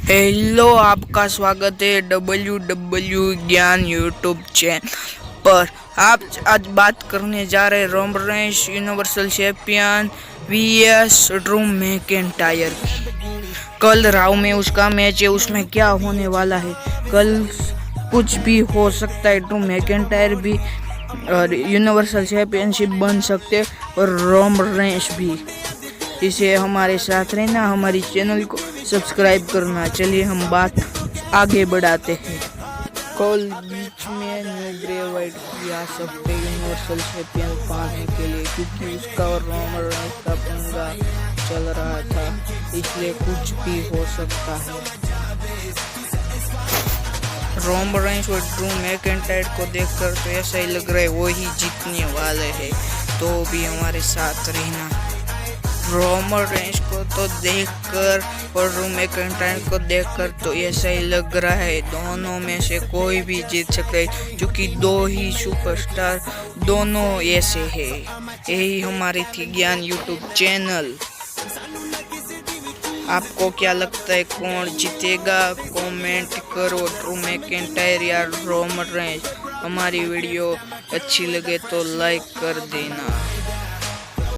Hello, आपका स्वागत है डब्ल्यू ज्ञान यूट्यूब चैनल पर। आप आज बात करने जा रहे Roman Reigns universal champion vs Drew McIntyre की। कल राव में उसका मैच है, उसमें क्या होने वाला है कल कुछ भी हो सकता है। ड्रू मैकेंटायर भी और यूनिवर्सल चैंपियनशिप बन सकते और रोम रेंस भी। इसे हमारे साथ रहना, हमारी चैनल को सब्सक्राइब करना। चलिए हम बात आगे बढ़ाते हैं। कल बीच में न्यू ग्रे वाइट की आ सकते यूनिवर्सल चैंपियन पाने के लिए, क्योंकि उसका और रोम रेंस का पंगा चल रहा था, इसलिए कुछ भी हो सकता है। रोम रेंस और ड्रू मैकेंटायर को देखकर तो ऐसा ही लग रहा है वो ही जीतने वाले हैं, तो भी हमारे साथ रहना। रोम रेंस को तो देखकर और ड्रू मैकेंटायर को देखकर तो ऐसा ही लग रहा है दोनों में से कोई भी जीत सकता है, क्योंकि दो ही सुपरस्टार दोनों ऐसे हैं। यही हमारी थी ज्ञान यूट्यूब चैनल। आपको क्या लगता है कौन जीतेगा? कमेंट करो, ड्रू मैकेंटायर या रोम रेंस। हमारी वीडियो अच्छी लगे तो लाइक कर देना।